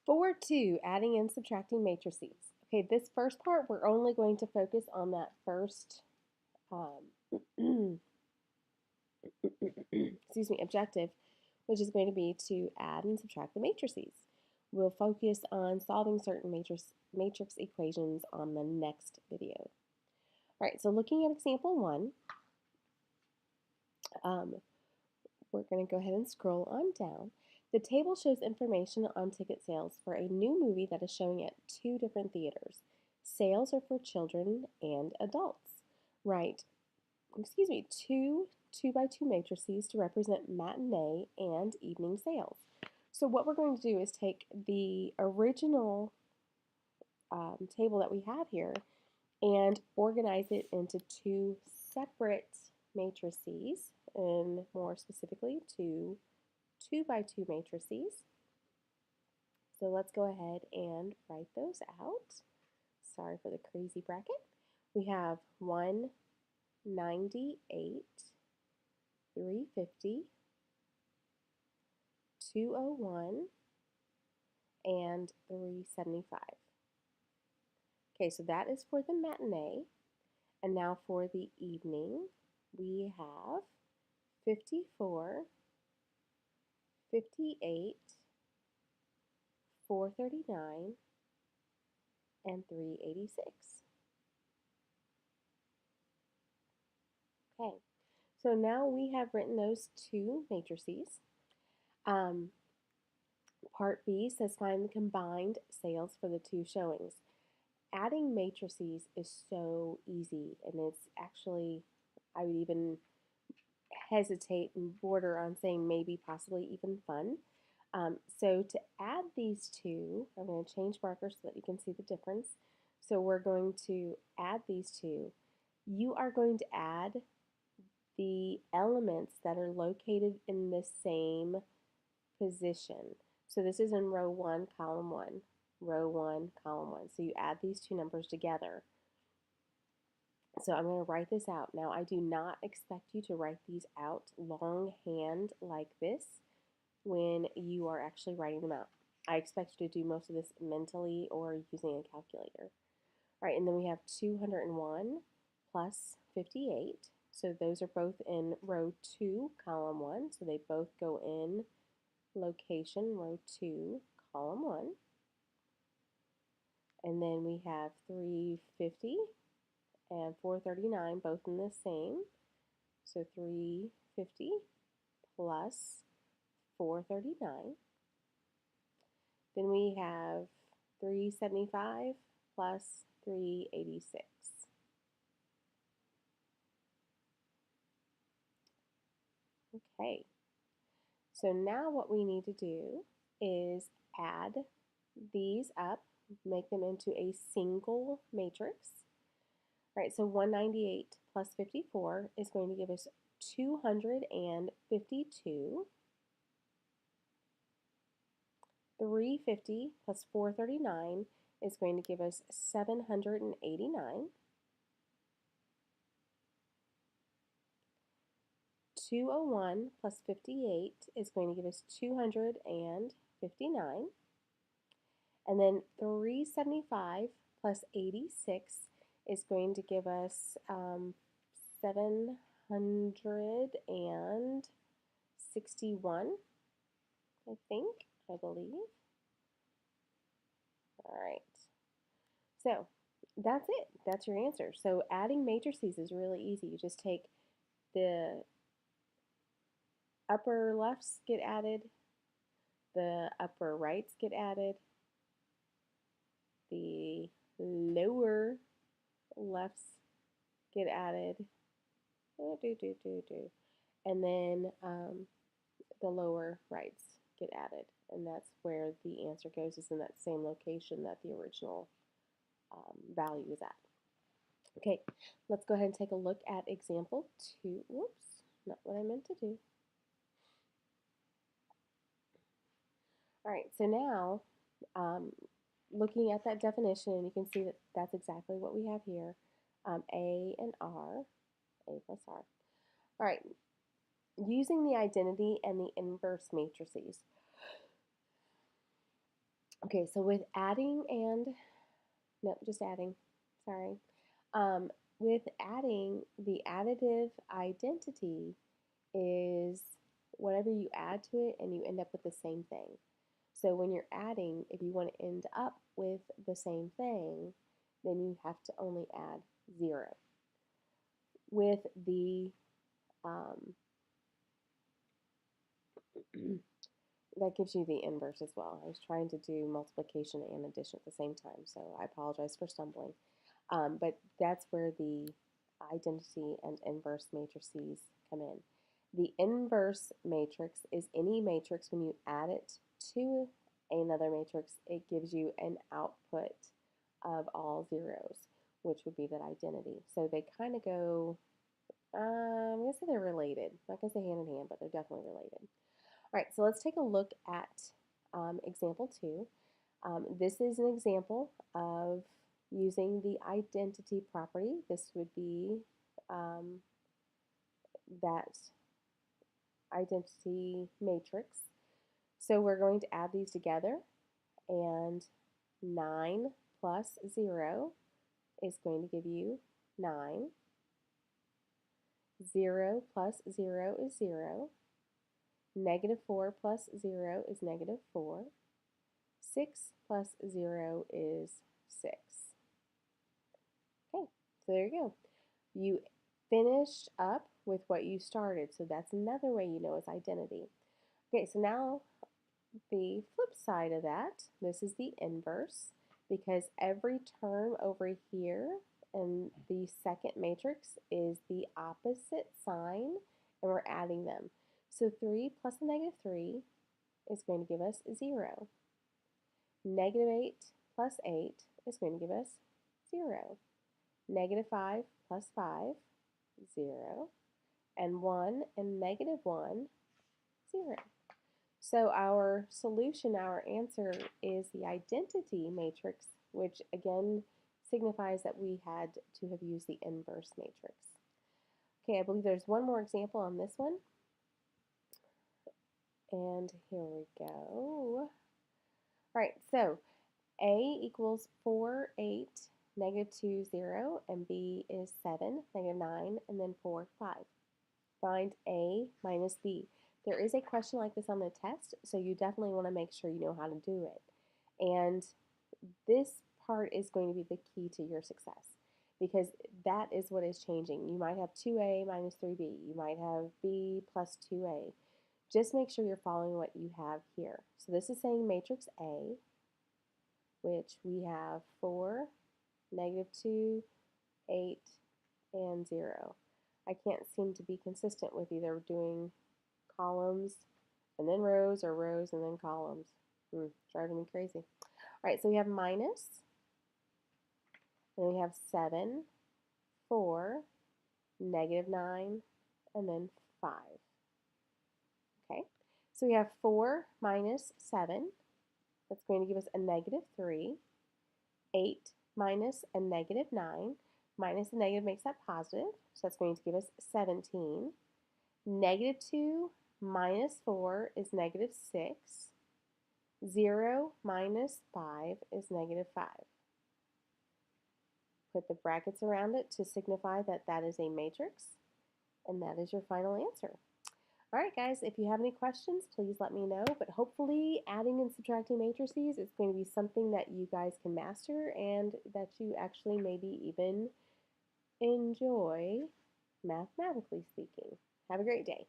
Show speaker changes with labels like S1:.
S1: 4-2, adding and subtracting matrices. Okay, this first part, we're only going to focus on that first, um, excuse me, objective, which is going to be to add and subtract the matrices. We'll focus on solving certain matrix equations on the next video. All right, so looking at example 1, um, we're going to go ahead and scroll on down. The table shows information on ticket sales for a new movie that is showing at 2 different theaters. Sales are for children and adults. Write, two 2x2 matrices to represent matinee and evening sales. So what we're going to do is take the original table that we have here and organize it into 2 separate matrices, and more specifically, 2x2 matrices. So let's go ahead and write those out. Sorry for the crazy bracket. We have 198, 350, 201, and 375. Okay, so that is for the matinee. And now for the evening, we have 54, 58, 439, and 386. Okay, so now we have written those 2 matrices. Part B says find the combined sales for the 2 showings. Adding matrices is so easy, and it's actually, I would even hesitate and border on saying maybe possibly even fun. So to add these 2, I'm going to change markers so that you can see the difference. So we're going to add these 2. You are going to add the elements that are located in the same position. So this is in row 1, column 1, row 1, column 1. So you add these 2 numbers together. So I'm going to write this out. Now, I do not expect you to write these out longhand like this when you are actually writing them out. I expect you to do most of this mentally or using a calculator. All right, and then we have 201 plus 58. So those are both in row 2, column 1. So they both go in location, row 2, column 1. And then we have 350 and 439, both in the same. So 350 plus 439. Then we have 375 plus 386. Okay, so now what we need to do is add these up, make them into a single matrix. All right, so 198 plus 54 is going to give us 252. 350 plus 439 is going to give us 789. 201 plus 58 is going to give us 259. And then 375 plus 86 is going to give us 761, I think, I believe. All right. So that's it. That's your answer. So adding matrices is really easy. You just take the upper lefts get added, the upper rights get added, the lower lefts get added, and then the lower rights get added. And that's where the answer goes, is in that same location that the original value is at. Okay, let's go ahead and take a look at example 2. Whoops, not what I meant to do. All right, so now looking at that definition, and you can see that that's exactly what we have here. A and R, A plus R. All right, using the identity and the inverse matrices. Okay, so with adding and, no, just adding, sorry. Um, with adding, the additive identity is whatever you add to it and you end up with the same thing. So when you're adding, if you want to end up with the same thing, then you have to only add 0. With the um, that gives you the inverse as well. I was trying to do multiplication and addition at the same time, so I apologize for stumbling. But that's where the identity and inverse matrices come in. The inverse matrix is any matrix when you add it to another matrix, it gives you an output of all zeros, which would be that identity. So they kind of go, I'm going to say they're related. I'm not going to say hand in hand, but they're definitely related. All right, so let's take a look at example 2. This is an example of using the identity property. This would be that identity matrix. So we're going to add these together, and 9 plus 0 is going to give you 9. 0 plus 0 is 0. Negative 4 plus 0 is negative 4. 6 plus 0 is 6. Okay, so there you go. You finished up with what you started, so that's another way you know it's identity. Okay, so now the flip side of that, this is the inverse, because every term over here in the second matrix is the opposite sign, and we're adding them. So 3 plus a negative 3 is going to give us 0. Negative 8 plus 8 is going to give us 0. Negative 5 plus 5, 0. And 1 and negative 1, 0. So our solution, our answer is the identity matrix, which again signifies that we had to have used the inverse matrix. Okay, I believe there's one more example on this one. And here we go. All right, so A equals 4, 8, negative 2, 0, and B is 7, negative 9, and then 4, 5. Find A minus B. There is a question like this on the test, so you definitely want to make sure you know how to do it. And this part is going to be the key to your success, because that is what is changing. You might have 2A minus 3B. You might have B plus 2A. Just make sure you're following what you have here. So this is saying matrix A, which we have 4, negative 2, 8, and 0. I can't seem to be consistent with either doing columns and then rows or rows and then columns. Driving me crazy. All right, so we have minus, then we have 7, 4, negative 9, and then 5. Okay, so we have 4 minus 7. That's going to give us a negative 3. 8 minus a negative 9. Minus the negative makes that positive, so that's going to give us 17. Negative 2 minus 4 is negative 6. 0 minus 5 is negative 5. Put the brackets around it to signify that that is a matrix, and that is your final answer. All right, guys, if you have any questions, please let me know. But hopefully adding and subtracting matrices is going to be something that you guys can master and that you actually maybe even enjoy, mathematically speaking. Have a great day.